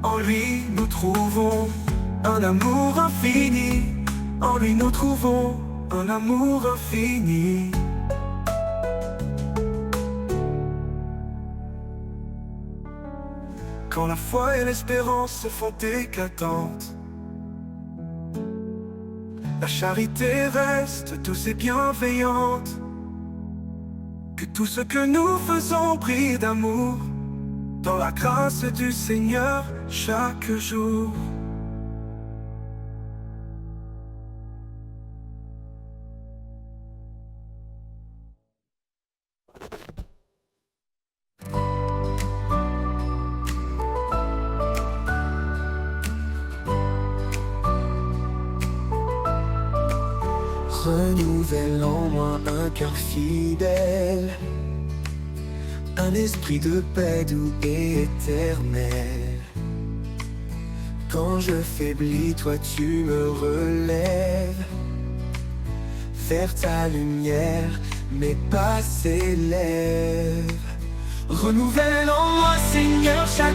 En lui nous trouvons un amour infini. En lui nous trouvons un amour infini. Quand la foi et l'espérance se font éclatantes, la charité reste douce et bienveillante. Que tout ce que nous faisons brille d'amour dans la grâce du Seigneur chaque jour. Renouvelle en moi un cœur fidèle, un esprit de paix doux et éternel. Quand je faiblis, toi tu me relèves. Vers ta lumière, mes pas s'élèvent. Renouvelle en moi, Seigneur, chaque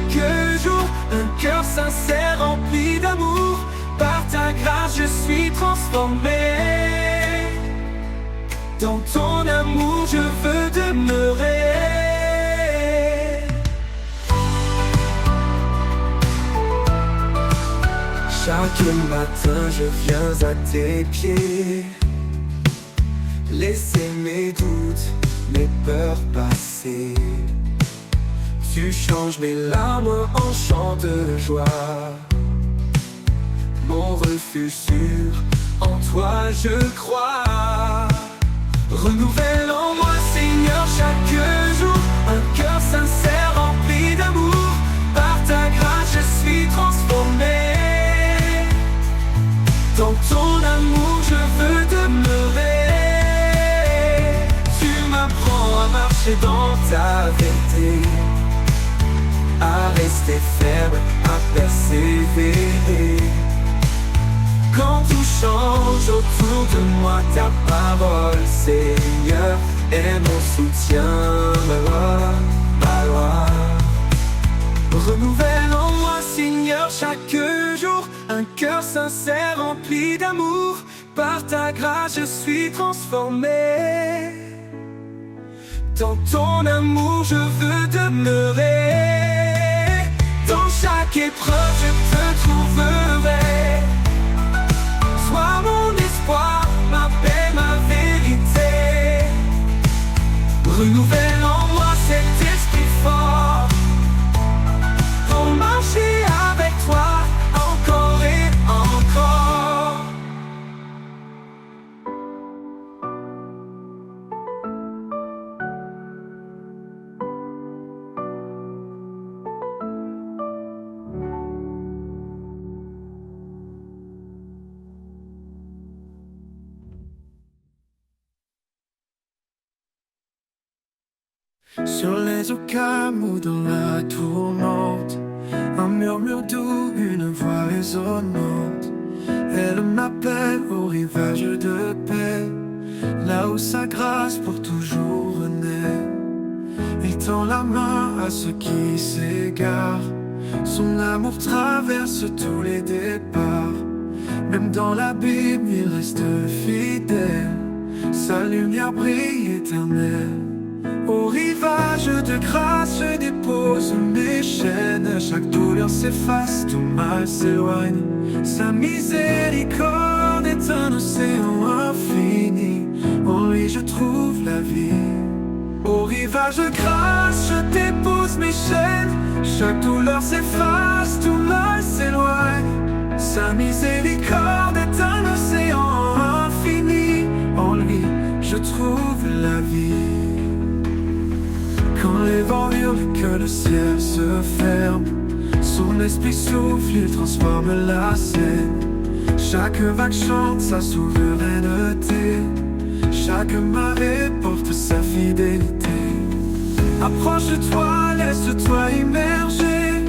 jour un cœur sincère rempli d'amour. Par ta grâce je suis transformé. Dans ton amour je veux demeurer. Chaque matin je viens à tes pieds, laisser mes doutes, mes peurs passer. Tu changes mes larmes en chants de joie. Mon refuge sûr, en toi je crois. Renouvelle en moi, Seigneur, chaque jour un cœur sincère rempli d'amour. Par ta grâce je suis transformé. Dans ton amour je veux demeurer. Tu m'apprends à marcher dans ta vérité, à rester ferme, à persévérer. Quand tout change autour de moi, ta parole, Seigneur, est mon soutien. Renouvelle en moi, Seigneur, chaque jour un cœur sincère rempli d'amour. Par ta grâce je suis transformé. Dans ton amour je veux demeurer. Dans chaque épreuve je te trouverai. Sois mon espoir, ma paix, ma vérité. Renouvelle en moi cet esprit fort pour marcher avec toi encore et encore. Sur les eaux calmes ou dans la tourmente, un murmure doux, une voix résonnante. Elle m'appelle au rivage de paix, là où sa grâce pour toujours renaît. Il tend la main à ceux qui s'égarent, son amour traverse tous les départs. Même dans l'abîme il reste fidèle, sa lumière brille éternelle. Au rivage de grâce je dépose mes chaînes. Chaque douleur s'efface, tout mal s'éloigne. Sa miséricorde est un océan infini. En lui je trouve la vie. Au rivage de grâce je dépose mes chaînes. Chaque douleur s'efface, tout mal s'éloigne. Sa miséricorde est un océan infini. En lui je trouve la vie. Quand les vents hurlent, que le ciel se ferme, son esprit souffle, il transforme la scène. Chaque vague chante sa souveraineté, chaque marée porte sa fidélité. Approche de toi, laisse-toi immerger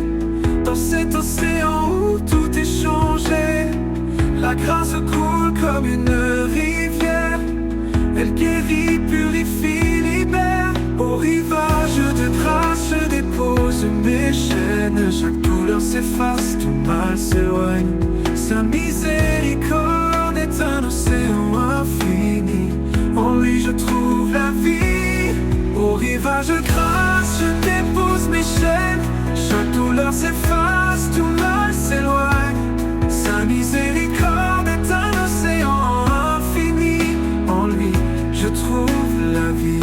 dans cet océan où tout est changé. La grâce coule comme une rivière, elle guérit, purifie, libère. Au rivage de grâce je dépose mes chaînes. Chaque douleur s'efface, tout mal s'éloigne. Sa miséricorde est un océan infini. En lui je trouve la vie. Au rivage de grâce je dépose mes chaînes. Chaque douleur s'efface, tout mal s'éloigne. Sa miséricorde est un océan infini. En lui je trouve la vie.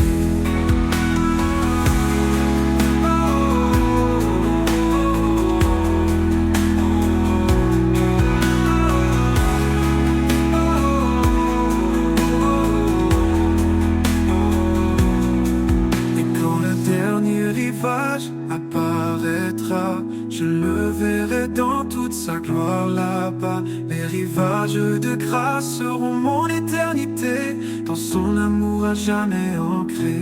Apparaîtra, je le verrai dans toute sa gloire là-bas. Les rivages de grâce seront mon éternité, dans son amour à jamais ancré.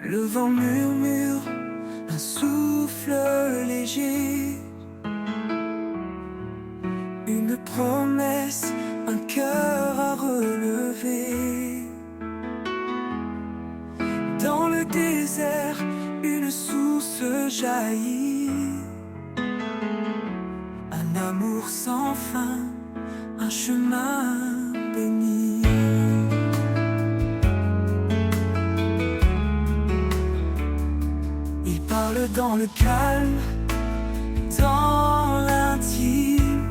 Le vent murmure, un souffle léger, une promesse, un cœur à relever. Dans le désert, une source jaillit, un amour sans fin, un chemin béni. Il parle dans le calme, dans l'intime.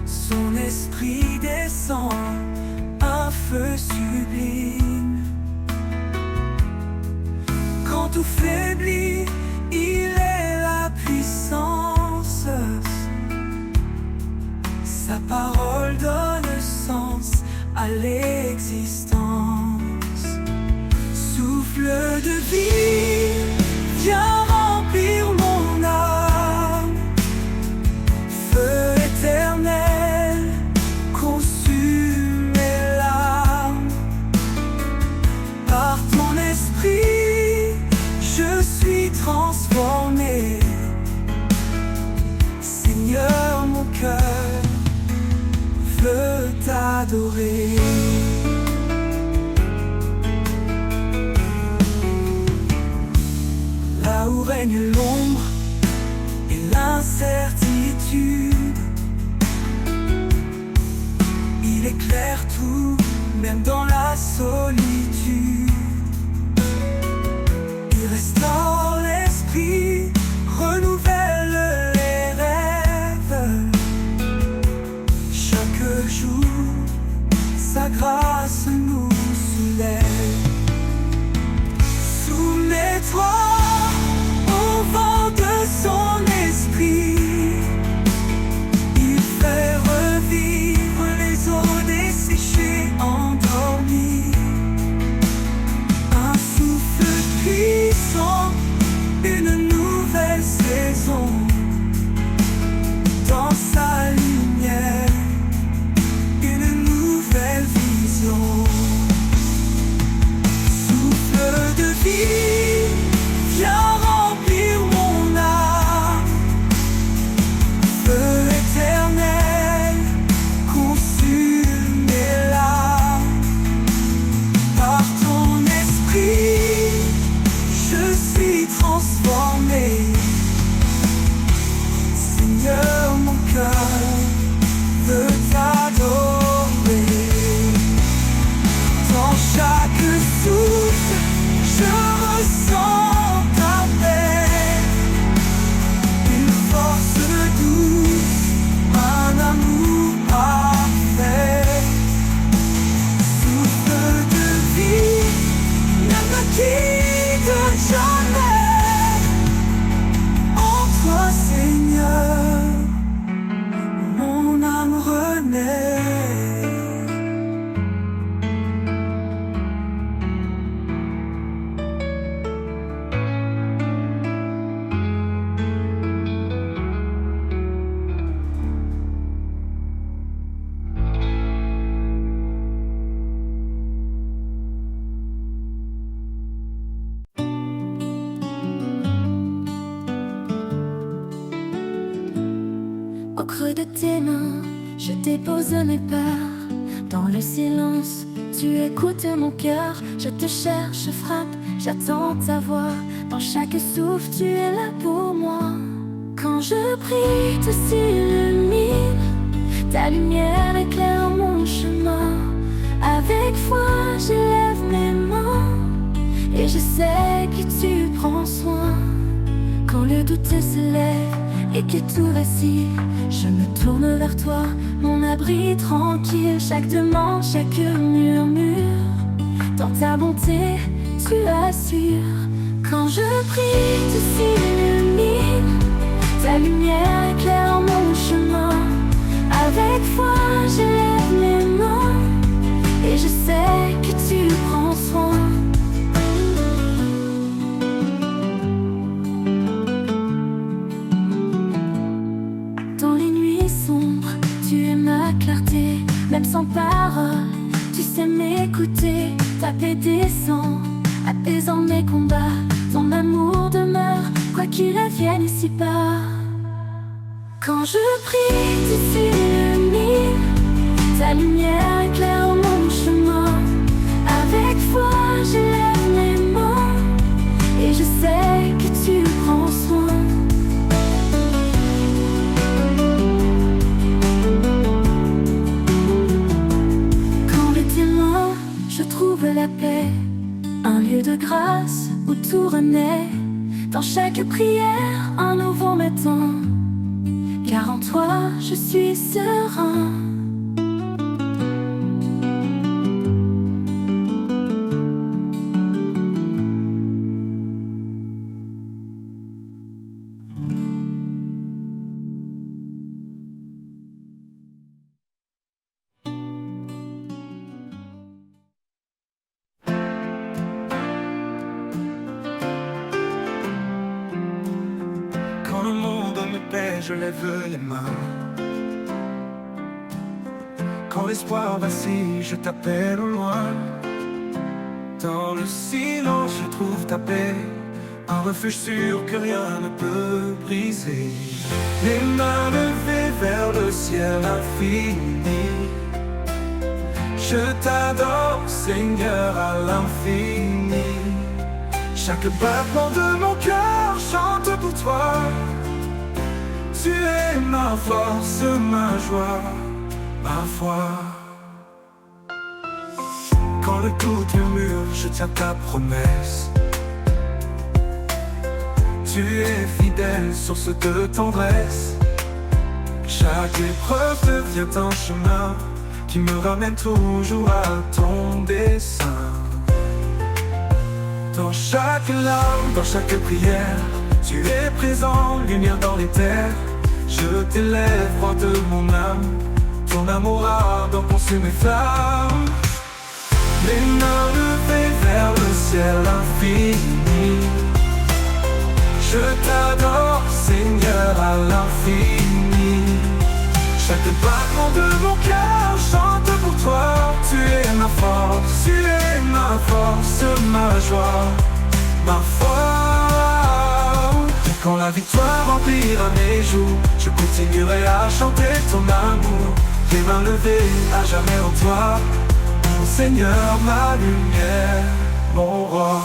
Son esprit descend, un feu sublime. Quand tout faiblit, parole donne sens à l'existence. Souffle de vie, viens remplir mon âme. Feu éternel, consume mes larmes. Par ton esprit, je suis transformé. Seigneur, mon cœur veut t'adorer. Là où règne l'ombre et l'incertitude, il éclaire tout, même dans la solitude. Il restaure l'esprit, renouvelle les rêves. Chaque jour, sa grâce nous soulève. Soumets-toi au vent de son esprit. Il fait revivre les eaux desséchées, endormies. Un souffle puissant, une nouvelle saison. Dans sa lumière, une nouvelle vision. Souffle de vie, viens remplir mon âme. Feu éternel, consume mes larmes. Par ton esprit, je suis transformé. Seigneur, mon cœur veut t'adorer. Dans chaque souffle, je ressens ta paix. Une force douce, un amour parfait. Souffle de vie, ne me quitte jamais. En toi, Seigneur, mon âme renaît. Au creux de tes mains, je dépose mes peurs. Dans le silence, tu écoutes mon cœur. Je te cherche, je frappe, j'attends ta voix. Dans chaque souffle, tu es là pour moi. Quand je prie, tu s'illumines. Ta lumière éclaire mon chemin. Avec foi, j'élève mes mains. Et je sais que tu prends soin. Quand le doute se lève et que tout vacille, je me tourne vers toi, mon abri tranquille. Chaque demande, chaque murmure, dans ta bonté, tu assures. Quand je prie, tu s'illumines. Ta lumière éclaire mon chemin. Avec foi, j'élève mes mains. Et je sais que tu prends soin. Même sans parole, tu sais m'écouter. Ta paix descend, apaisant mes combats. Ton amour demeure, quoi qu'il advienne ici-bas. Quand je prie, tu s'illumines. Ta lumière éclaire mon chemin. Avec foi, j'élève mes mains. Et je sais que tu prends soin. Je trouve la paix, un lieu de grâce où tout renaît. Dans chaque prière, un nouveau matin. Car en toi, je suis serein. je lève les mains. Quand l'espoir vacille, je t'appelle au loin. Dans le silence, je trouve ta paix, un refuge sûr que rien ne peut briser. Les mains levées vers le ciel infini, je t'adore, Seigneur, à l'infini. Chaque battement de mon cœur chante pour toi. Tu es ma force, ma joie, ma foi. Quand le doute murmure, je tiens ta promesse. Tu es fidèle, source de tendresse. Chaque épreuve devient un chemin qui me ramène toujours à ton dessein. Dans chaque larme, dans chaque prière, tu es présent, lumière dans les terres. Je t'élève, roi de mon âme, ton amour ardent consume mes flammes. Les mains levées vers le ciel infini, je t'adore, Seigneur, à l'infini. Chaque battement de mon cœur chante pour toi. Tu es ma force, tu es ma force, ma joie, ma foi. Et quand la victoire remplira mes jours, je continuerai à chanter ton amour. Les mains levées à jamais en toi, mon Seigneur, ma lumière, mon roi.